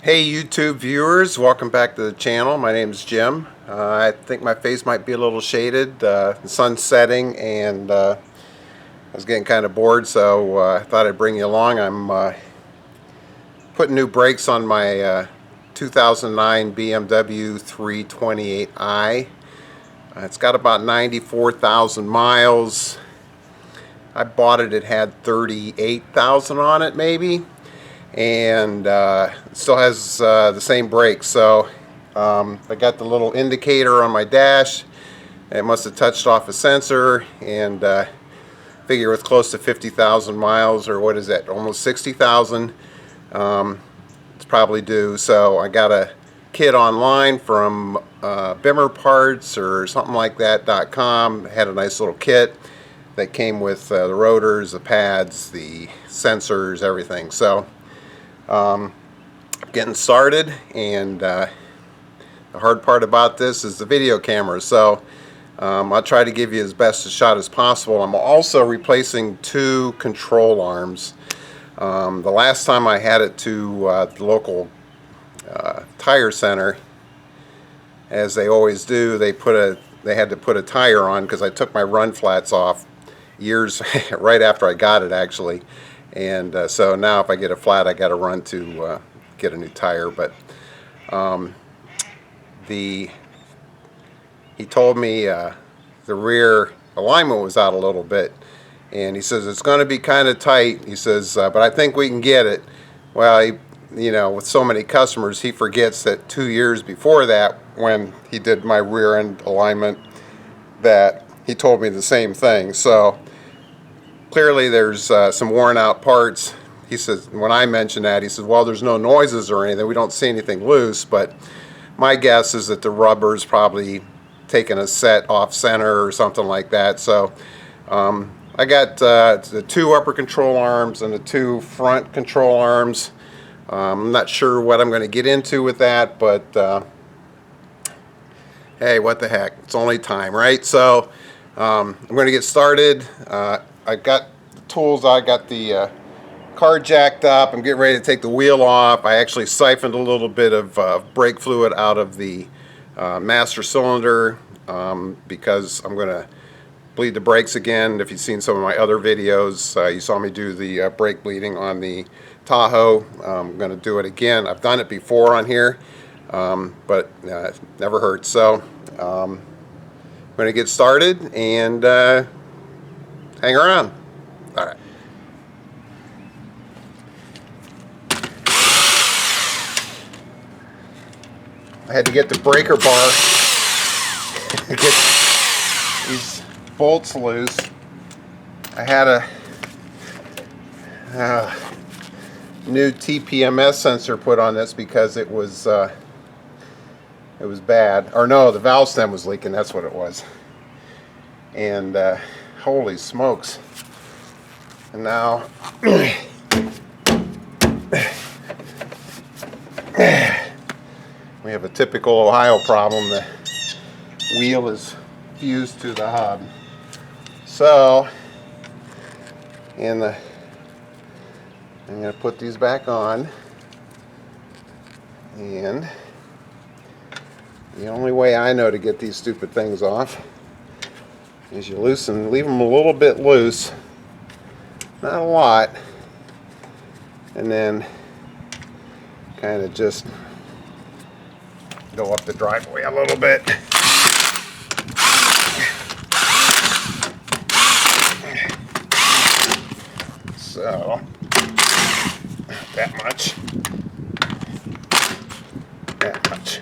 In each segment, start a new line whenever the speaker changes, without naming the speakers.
Hey YouTube viewers, welcome back to the channel. My name is Jim. I think my face might be a little shaded. The sun's setting and I was getting kind of bored, so I thought I'd bring you along. I'm putting new brakes on my 2009 BMW 328i. It's got about 94,000 miles. I bought it, it had 38,000 on it maybe. And it still has the same brakes. So I got the little indicator on my dash. It must have touched off a sensor, and figure with close to 50,000 miles, or what is that, almost 60,000, it's probably due. So I got a kit online from Bimmer Parts or something like that.com. Had a nice little kit that came with the rotors, the pads, the sensors, everything. So getting started, and the hard part about this is the video camera. So I'll try to give you as best a shot as possible. I'm also replacing two control arms. The last time I had it to the local tire center, as they always do, they had to put a tire on because I took my run flats off years right after I got it, actually. And so now if I get a flat, I got to run to get a new tire. But he told me the rear alignment was out a little bit, and he says it's going to be kind of tight. He says, but I think we can get it. Well, with so many customers, he forgets that 2 years before that, when he did my rear end alignment, that he told me the same thing. So clearly there's some worn out parts. He says, when I mentioned that, he says, well, there's no noises or anything, we don't see anything loose, but my guess is that the rubber's probably taken a set off center or something like that. So I got the two upper control arms and the two front control arms. I'm not sure what I'm going to get into with that, but hey, what the heck, it's only time, right? So I'm going to get started. I got the tools. I got the car jacked up. I'm getting ready to take the wheel off. I actually siphoned a little bit of brake fluid out of the master cylinder because I'm going to bleed the brakes again. If you've seen some of my other videos, you saw me do the brake bleeding on the Tahoe. I'm going to do it again. I've done it before on here, but it never hurts. So I'm going to get started and hang around. All right. I had to get the breaker bar to get these bolts loose. I had a new TPMS sensor put on this because it was bad. Or no, the valve stem was leaking. That's what it was. And holy smokes. And now we have a typical Ohio problem. The wheel is fused to the hub. So I'm going to put these back on, and the only way I know to get these stupid things off is you leave them a little bit loose, not a lot, and then kind of just go up the driveway a little bit. So that much. That much.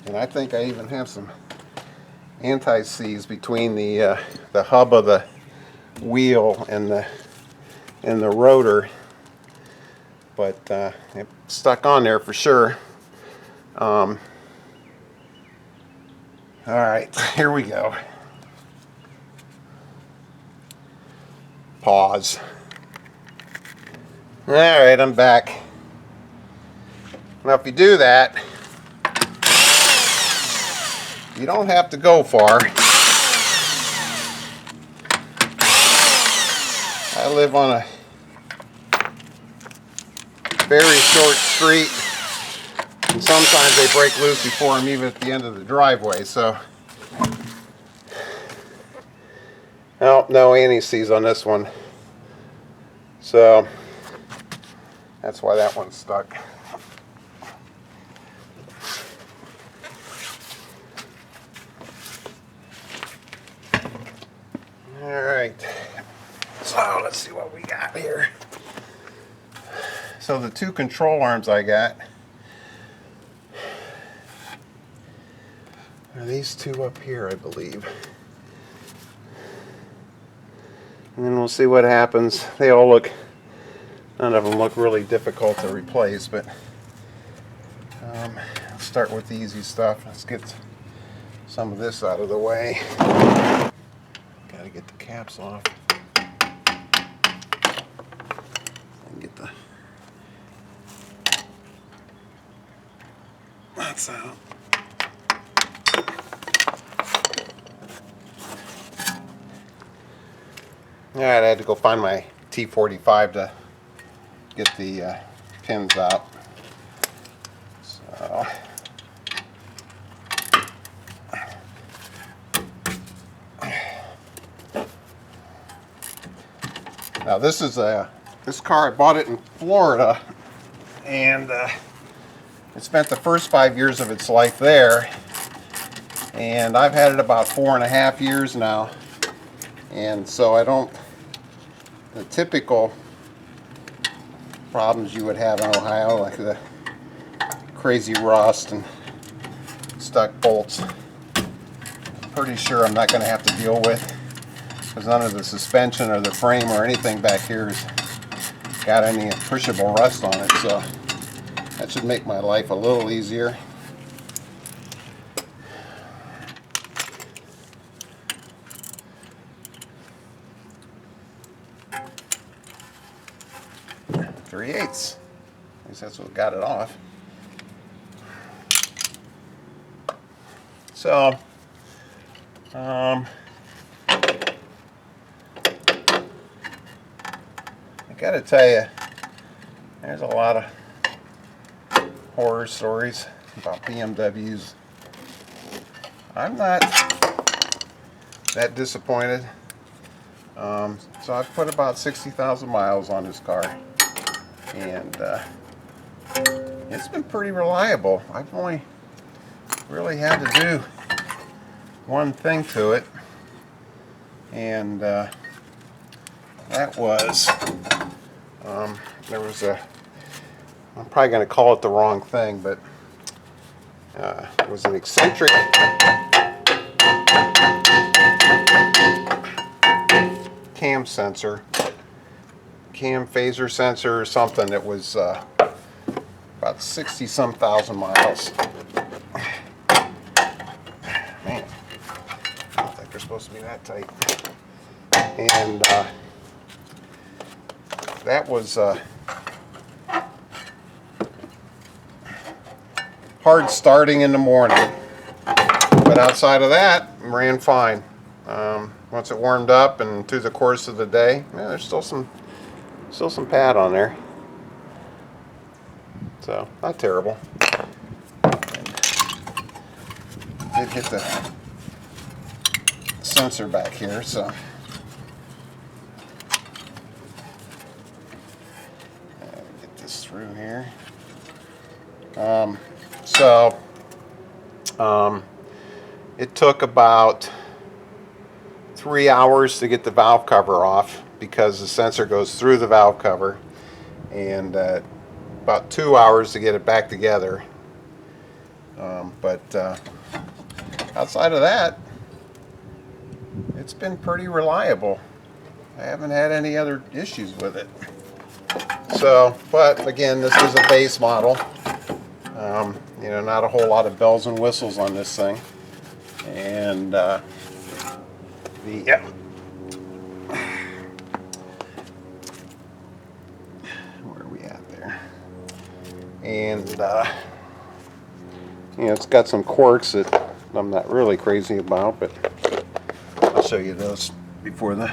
And I think I even have some anti-seize between the hub of the wheel and the rotor, but it stuck on there for sure. All right, here we go. Pause. All right, I'm back. Now if you do that, You don't have to go far. I live on a very short street, and sometimes they break loose before I'm even at the end of the driveway, so. Oh, no anti-seize on this one. So, that's why that one's stuck. Alright, so let's see what we got here. So the two control arms I got are these two up here, I believe. And then we'll see what happens. They all look, none of them look really difficult to replace, but let's start with the easy stuff. Let's get some of this out of the way. Gotta get the caps off. And get the nuts out. Alright, I had to go find my T45 to get the pins out. So, now this is this car, I bought it in Florida, and it spent the first 5 years of its life there, and I've had it about 4.5 years now, and so I don't, the typical problems you would have in Ohio, like the crazy rust and stuck bolts, I'm pretty sure I'm not going to have to deal with, because none of the suspension or the frame or anything back here has got any appreciable rust on it, so that should make my life a little easier. .3/8. At least that's what got it off. So, I gotta tell you, there's a lot of horror stories about BMWs. I'm not that disappointed. So I've put about 60,000 miles on this car, and it's been pretty reliable. I've only really had to do one thing to it, and that was there was a, I'm probably going to call it the wrong thing, but it was an eccentric cam sensor, cam phaser sensor or something that was about 60-some thousand miles. Man, I don't think they're supposed to be that tight. And that was hard starting in the morning, but outside of that, it ran fine. Once it warmed up and through the course of the day, yeah, there's still some pad on there, so not terrible. Did hit the sensor back here, so get this through here. It took about 3 hours to get the valve cover off, because the sensor goes through the valve cover, and about 2 hours to get it back together. But outside of that, it's been pretty reliable. I haven't had any other issues with it. So, but again, this is a base model. You know, not a whole lot of bells and whistles on this thing. And yep. Where are we at there? And you know, it's got some quirks that I'm not really crazy about, but I'll show you those before the,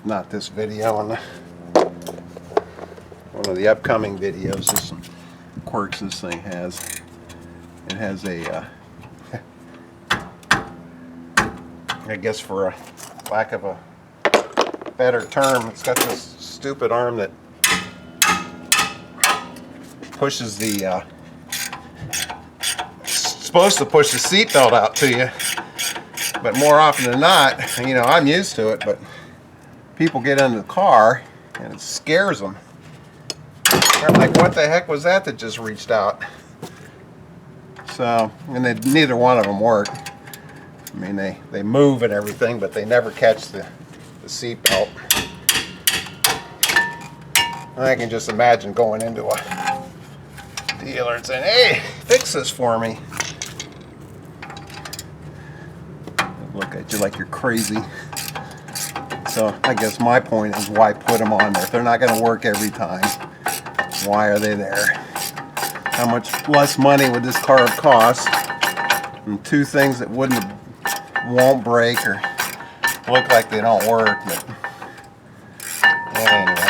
not this video, and one of the upcoming videos. There's some quirks this thing has. It has a, I guess for a lack of a better term, it's got this stupid arm that pushes the, supposed to push the seatbelt out to you, but more often than not, you know, I'm used to it, but people get in the car and it scares them. They're like, what the heck was that just reached out? So, and neither one of them work. I mean, they move and everything, but they never catch the seatbelt. I can just imagine going into a dealer and saying, hey, fix this for me. Look at you like you're crazy. So I guess my point is, why put them on there? If they're not going to work every time, why are they there? How much less money would this car have cost? And two things that won't break or look like they don't work. But anyway.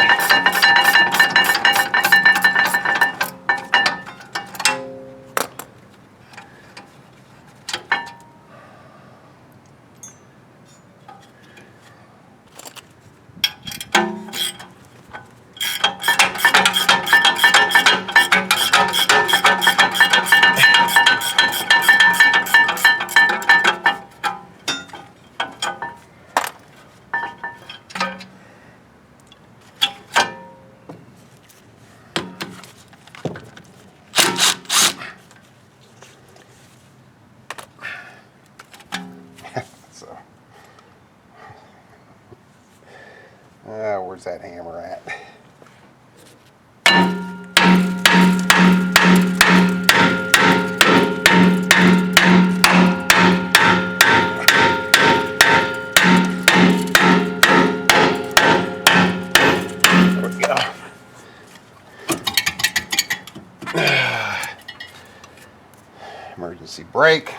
So, where's that hammer at? There we go. Emergency brake.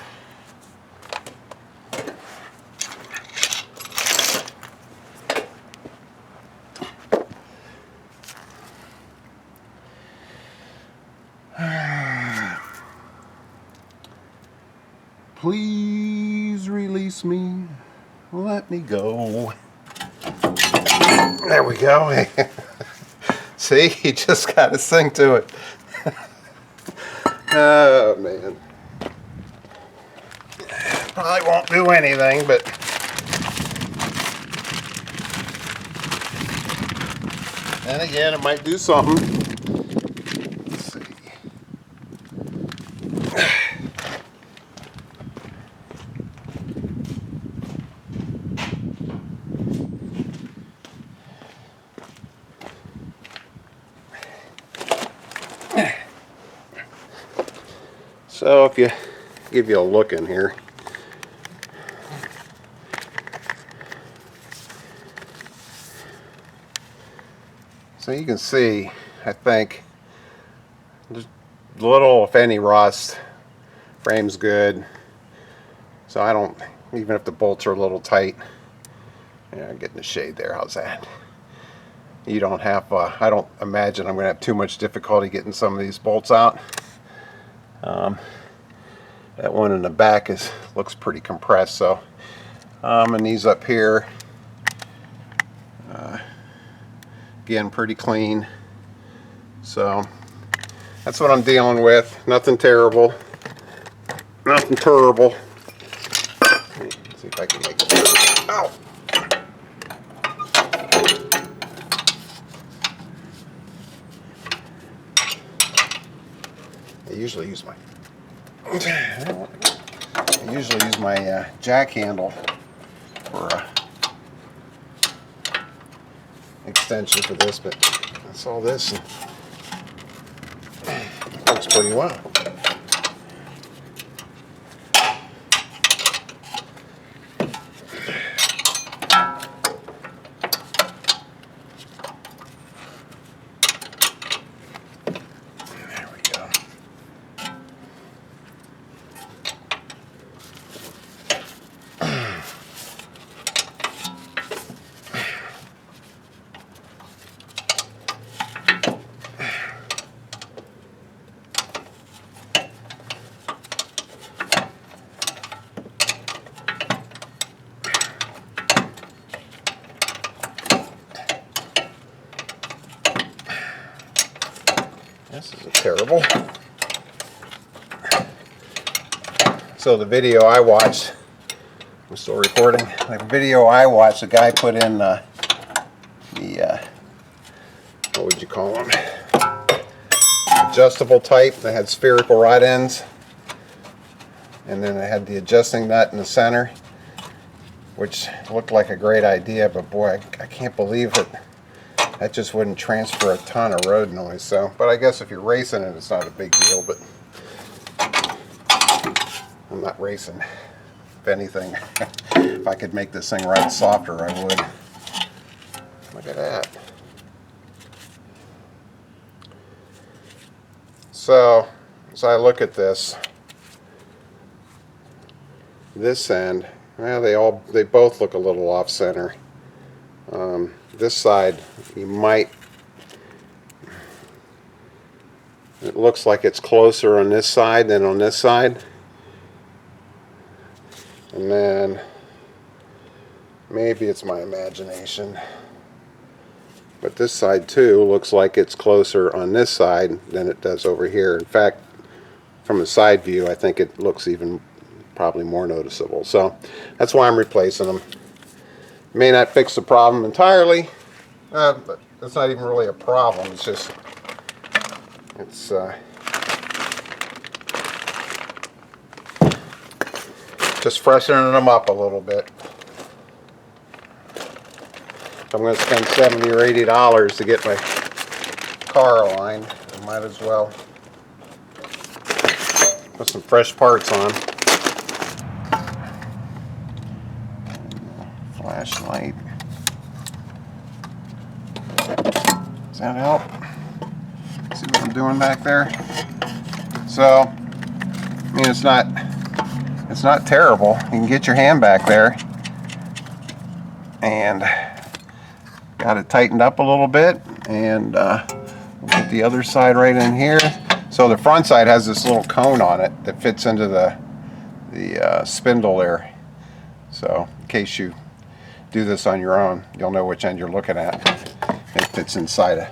Please release me. Let me go. There we go. See, he just got his thing to it. Oh, man. Probably won't do anything, but then again, it might do something. Let's see. So if you give you a look in here, so you can see, I think, there's little, if any, rust. Frame's good. So I don't, even if the bolts are a little tight, yeah, I'm getting the shade there, how's that? You don't have, I don't imagine I'm going to have too much difficulty getting some of these bolts out. That one in the back looks pretty compressed, so and these up here, again, pretty clean. So that's what I'm dealing with. Nothing terrible. Nothing terrible. Let's see if I can make it. Ow! I usually use my jack handle for extension for this, but I saw this and it works pretty well. terrible. So the video I watched, I'm still recording, the video I watched, the guy put in the what would you call them? Adjustable type that had spherical rod ends. And then it had the adjusting nut in the center, which looked like a great idea, but boy, I can't believe it. That just wouldn't transfer a ton of road noise. So, but I guess if you're racing it, it's not a big deal, but I'm not racing. If anything, if I could make this thing ride softer, I would. Look at that. So, as I look at this end, well, they both look a little off center. This side, you might, it looks like it's closer on this side than on this side. And then maybe it's my imagination, but this side too looks like it's closer on this side than it does over here. In fact, from the side view, I think it looks even probably more noticeable. So that's why I'm replacing them. May not fix the problem entirely, but it's not even really a problem. It's just just freshening them up a little bit. If I'm going to spend $70 or $80 to get my car aligned, I might as well put some fresh parts on. Flashlight. Does that help? See what I'm doing back there? So, I mean, it's not terrible. You can get your hand back there, and got it tightened up a little bit, and we'll get the other side right in here. So the front side has this little cone on it that fits into the spindle there. So in case you do this on your own, you'll know which end you're looking at. It fits inside of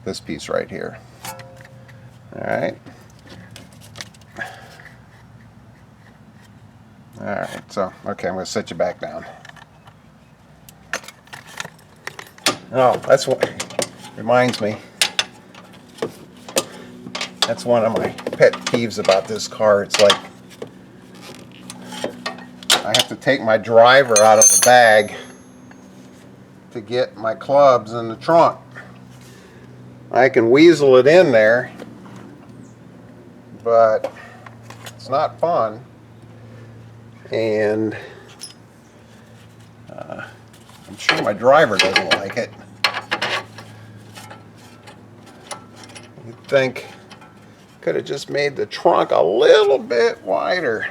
this piece right here. Alright. Alright, so, okay, I'm going to set you back down. Oh, that's what reminds me. That's one of my pet peeves about this car. It's like I have to take my driver out of the bag to get my clubs in the trunk. I can weasel it in there, but it's not fun. And I'm sure my driver doesn't like it. You'd think could have just made the trunk a little bit wider.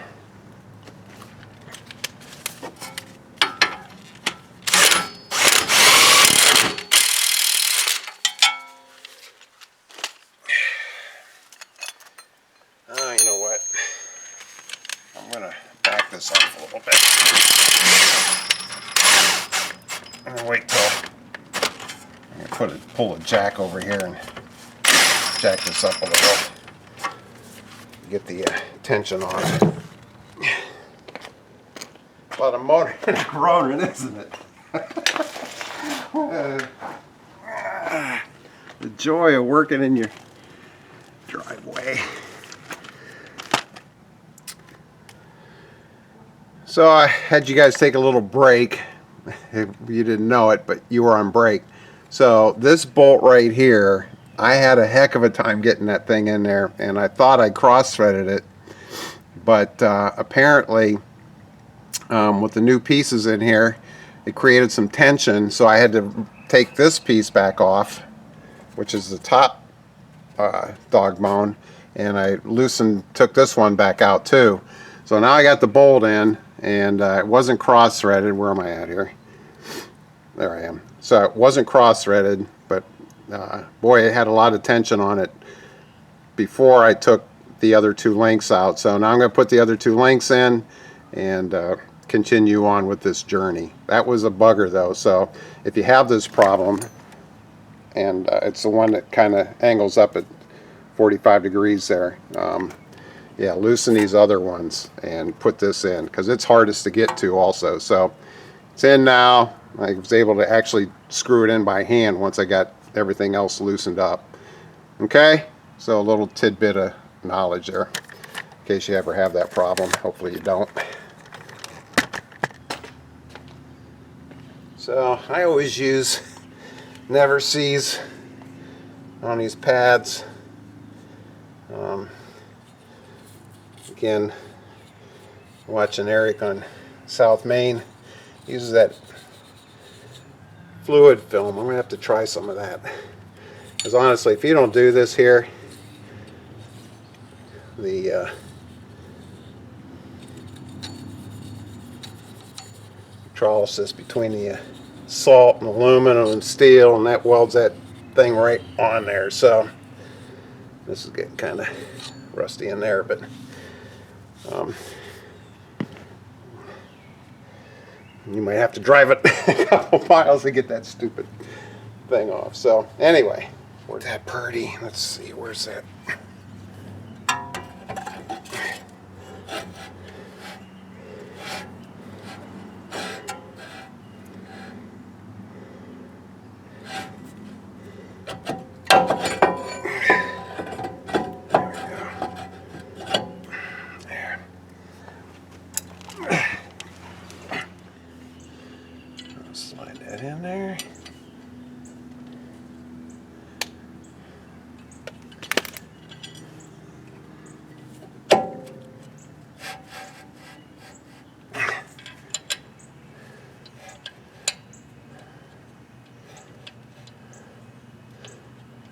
You know what? I'm going to back this up a little bit. I'm going to wait till I'm going to pull a jack over here and jack this up a little. Get the tension on it. A lot of motor in a groaning, isn't it? The joy of working in your driveway. So I had you guys take a little break. You didn't know it, but you were on break. So this bolt right here, I had a heck of a time getting that thing in there, and I thought I cross-threaded it, but apparently with the new pieces in here, it created some tension, so I had to take this piece back off, which is the top dog bone, and I took this one back out too. So now I got the bolt in, and it wasn't cross-threaded. Where am I at here? There I am. So it wasn't cross-threaded, but boy, it had a lot of tension on it before I took the other two links out. So now I'm going to put the other two links in and continue on with this journey. That was a bugger though, so if you have this problem, and it's the one that kind of angles up at 45 degrees there. Yeah, loosen these other ones and put this in because it's hardest to get to also. So it's in now. I was able to actually screw it in by hand once I got everything else loosened up. Okay, so a little tidbit of knowledge there in case you ever have that problem. Hopefully you don't. So I always use never sees on these pads. Again, watching Eric on South Main uses that fluid film. I'm gonna have to try some of that, because honestly, if you don't do this here, the electrolysis between the salt and aluminum and steel, and that welds that thing right on there. So this is getting kind of rusty in there, but you might have to drive it a couple miles to get that stupid thing off. So anyway, where's that Purdy? Let's see, where's that? Slide that in there.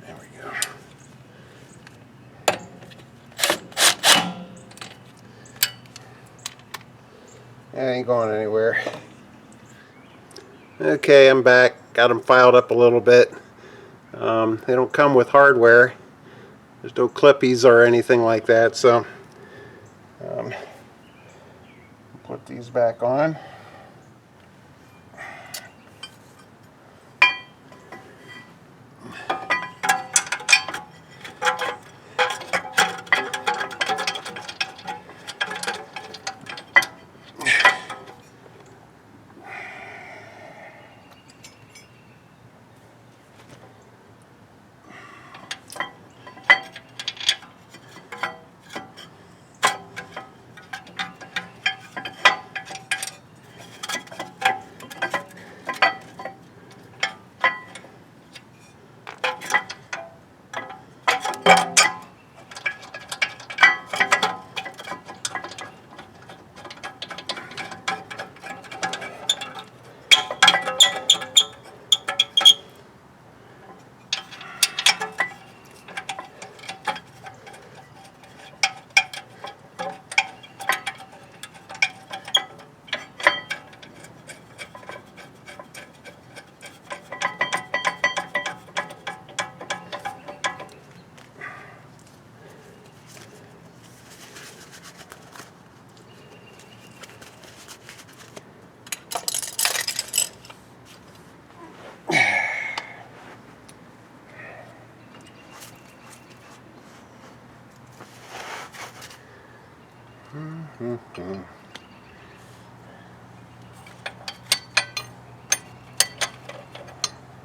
There we go. That ain't going anywhere. Okay, I'm back. Got them filed up a little bit. They don't come with hardware. There's no clippies or anything like that, so put these back on.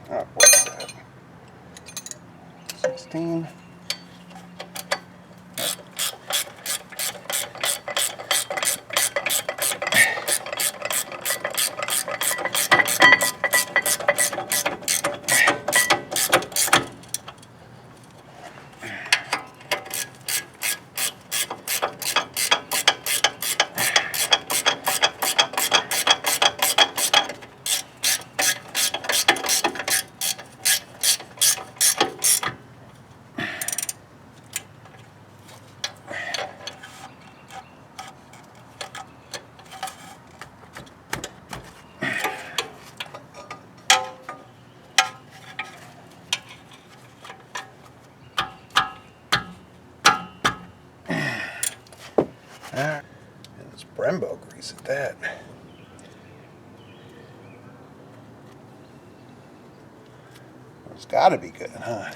Oh, what's that? 16. And it's Brembo grease at that. It's got to be good, huh?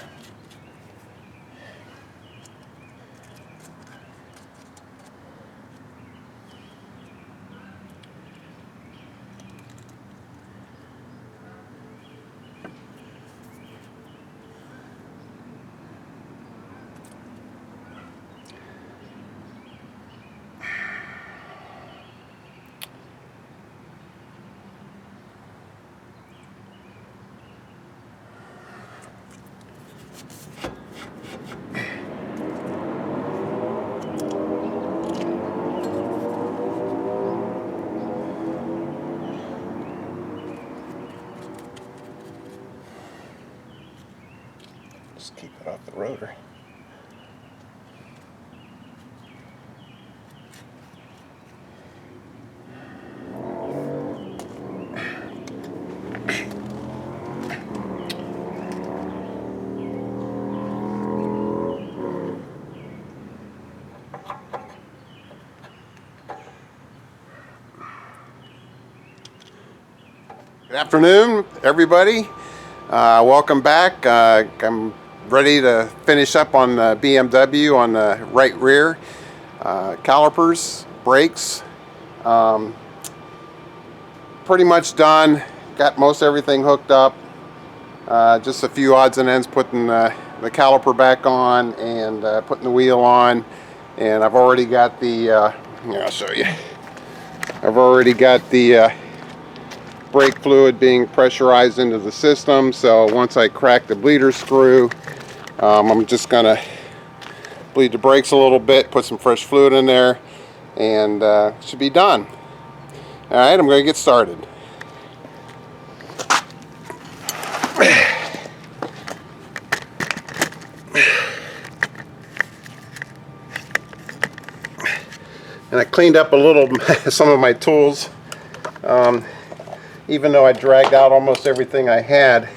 Just keep it off the rotor. Good afternoon, everybody. Welcome back. I'm ready to finish up on the BMW on the right rear. Calipers, brakes, pretty much done. Got most everything hooked up. Just a few odds and ends, putting the caliper back on and putting the wheel on. And I've already got the, here I'll show you. I've already got the brake fluid being pressurized into the system. So once I crack the bleeder screw, I'm just gonna bleed the brakes a little bit, put some fresh fluid in there, and should be done. All right, I'm gonna get started. And I cleaned up a little some of my tools. Even though I dragged out almost everything I had,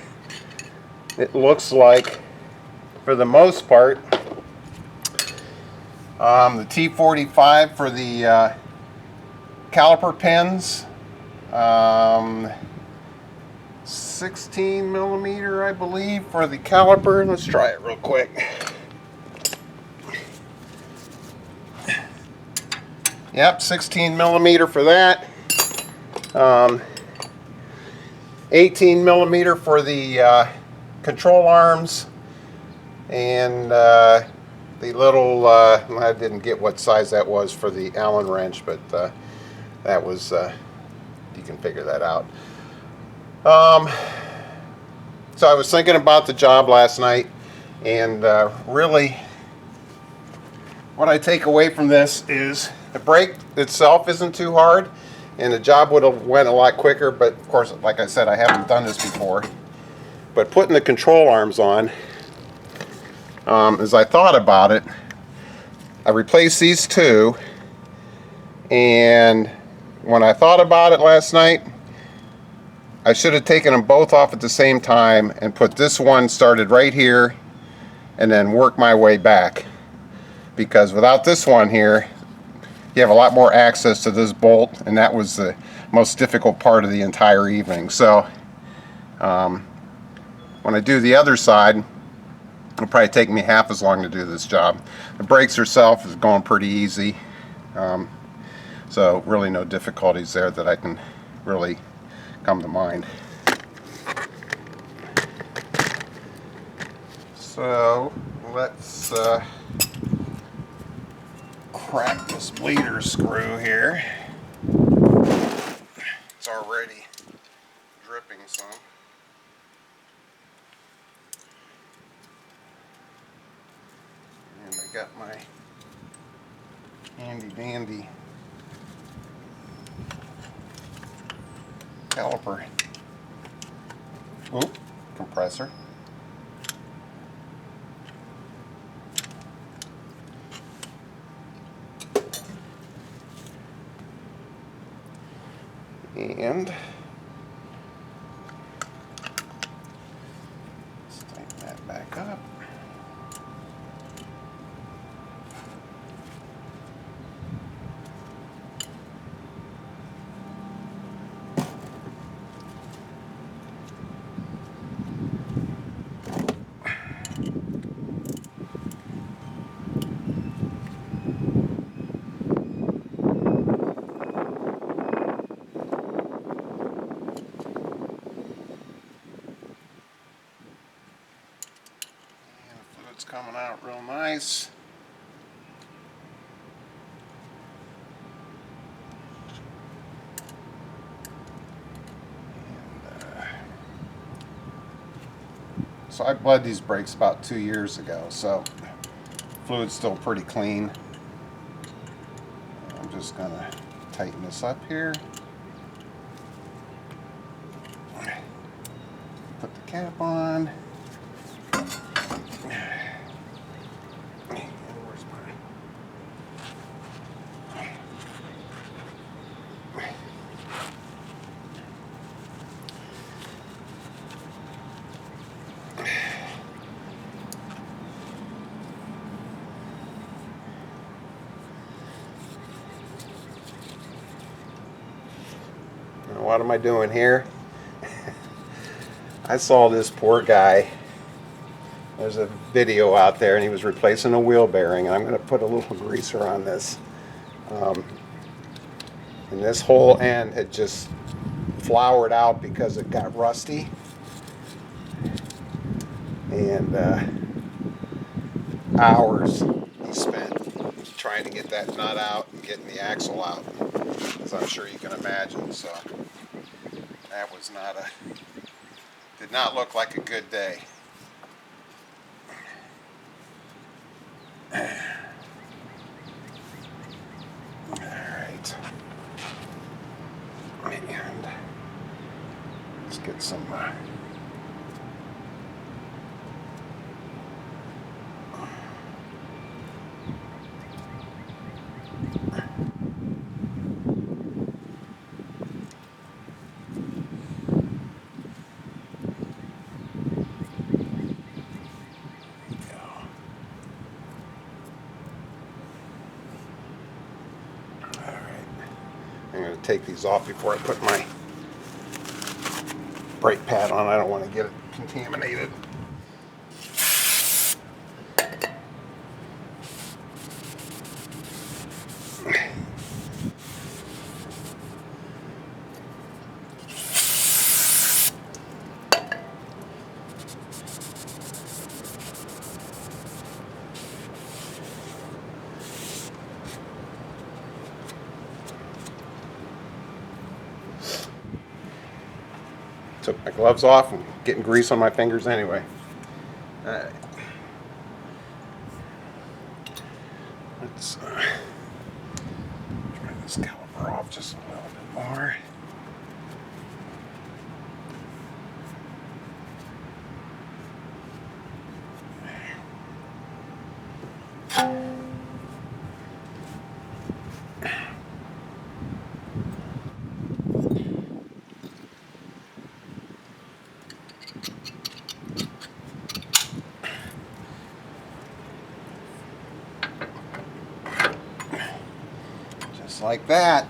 it looks like, for the most part, the T45 for the caliper pins, 16 millimeter, I believe, for the caliper. Let's try it real quick. Yep, 16 millimeter for that. 18 millimeter for the control arms, and the little, I didn't get what size that was for the Allen wrench, but that was, you can figure that out. So I was thinking about the job last night, and really what I take away from this is the brake itself isn't too hard, and the job would have went a lot quicker, but of course, like I said, I haven't done this before. But putting the control arms on, as I thought about it, I replaced these two, and when I thought about it last night, I should have taken them both off at the same time and put this one started right here and then work my way back. Because without this one here, you have a lot more access to this bolt, and that was the most difficult part of the entire evening. So when I do the other side, it'll probably take me half as long to do this job. The brakes herself is going pretty easy, so really no difficulties there that I can really come to mind. So let's crack this bleeder screw here. It's already dripping some. And I got my handy dandy caliper compressor. And let's tighten that back up. It's coming out real nice. And, so I bled these brakes about 2 years ago, so fluid's still pretty clean. I'm just gonna tighten this up here. Put the cap on. What am I doing here? I saw this poor guy. There's a video out there and he was replacing a wheel bearing, and I'm going to put a little greaser on this. And this whole end had just floured out because it got rusty. And hours he spent trying to get that nut out and getting the axle out, as I'm sure you can imagine. So that was did not look like a good day. Alright. And let's get some I'm going to take these off before I put my brake pad on. I don't want to get it contaminated. Took my gloves off and getting grease on my fingers anyway. Alright. Let's try this caliper off just a little bit more. Just like that.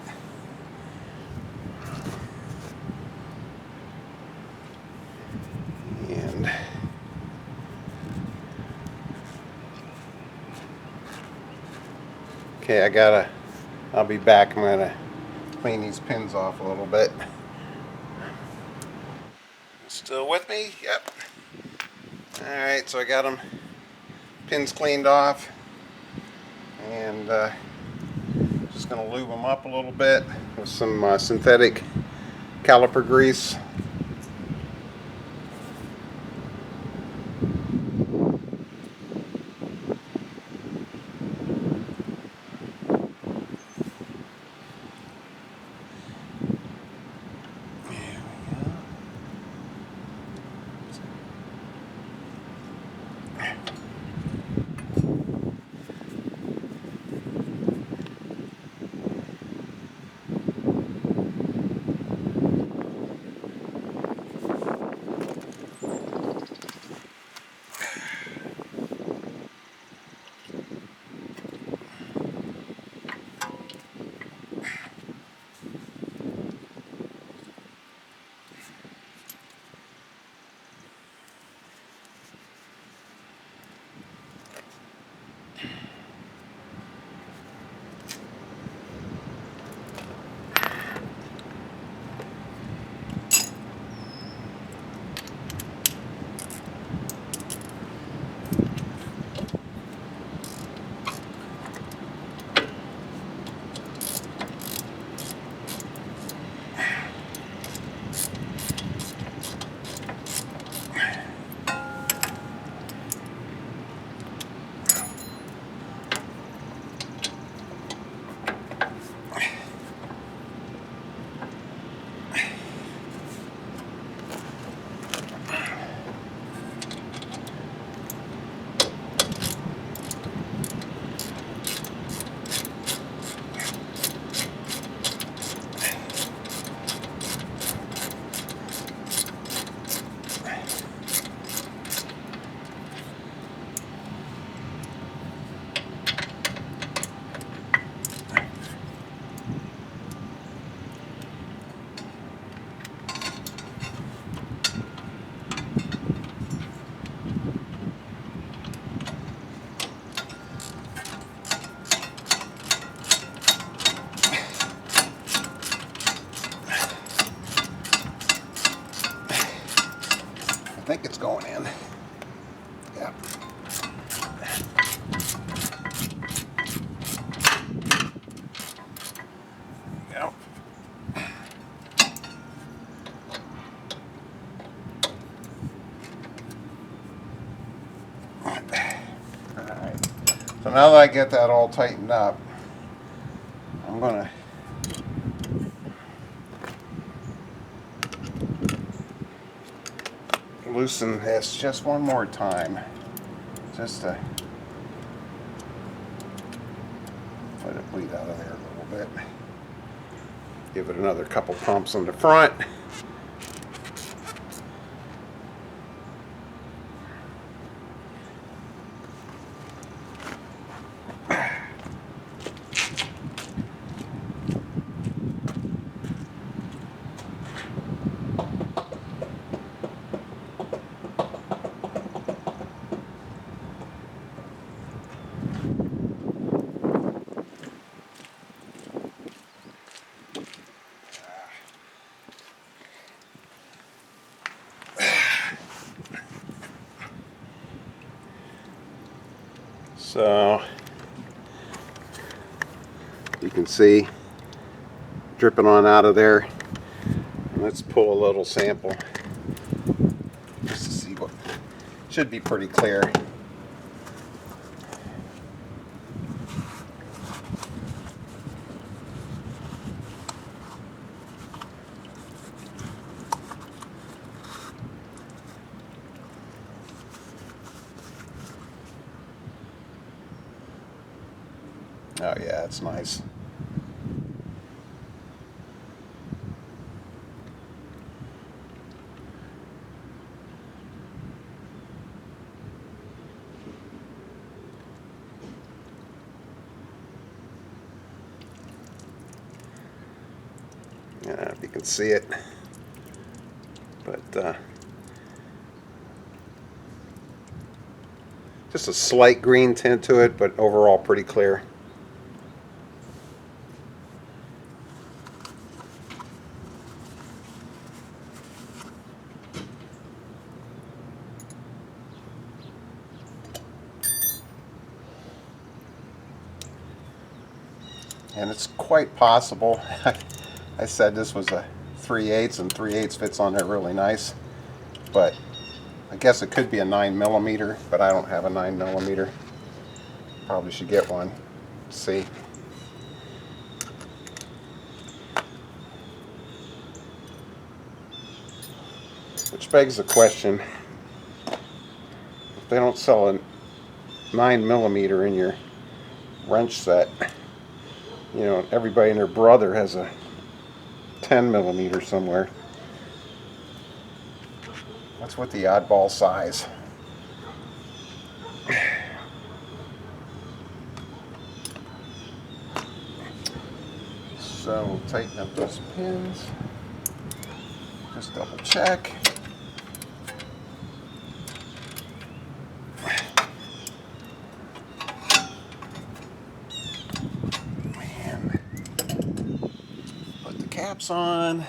And okay, I'll be back. I'm gonna clean these pins off a little bit. Still with me? Yep. Alright, so I got them pins cleaned off, and just going to lube them up a little bit with some synthetic caliper grease. think it's going in. Yeah. Yep. Alright. So now that I get that all tightened up, I'm going to loosen this just one more time, just to let it bleed out of there a little bit. Give it another couple pumps on the front. So you can see dripping on out of there. And let's pull a little sample just to see what should be pretty clear. Oh yeah, it's nice. Yeah, if you can see it, but just a slight green tint to it, but overall pretty clear. And it's quite possible, I said this was a 3/8, and 3/8 fits on there really nice, but I guess it could be a 9mm, but I don't have a 9mm. Probably should get one. Let's see. Which begs the question, if they don't sell a 9mm in your wrench set, you know, everybody and their brother has a 10mm somewhere. What's with the oddball size? So we'll tighten up those pins. Just double check. Caps on.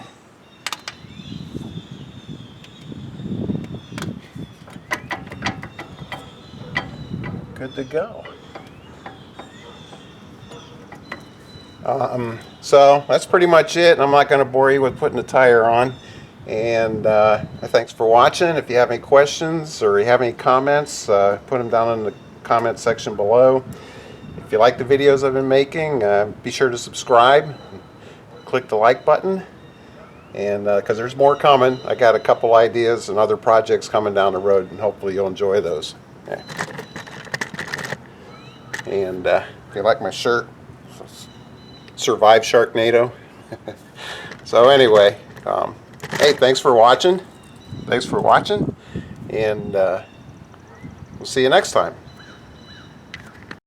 Good to go. So that's pretty much it. I'm not going to bore you with putting the tire on. And thanks for watching. If you have any questions or you have any comments, put them down in the comment section below. If you like the videos I've been making, be sure to subscribe. Click the like button, and because there's more coming. I got a couple ideas and other projects coming down the road, and hopefully you'll enjoy those. Yeah. And if you like my shirt, Survive Sharknado. So anyway, hey, thanks for watching, and we'll see you next time.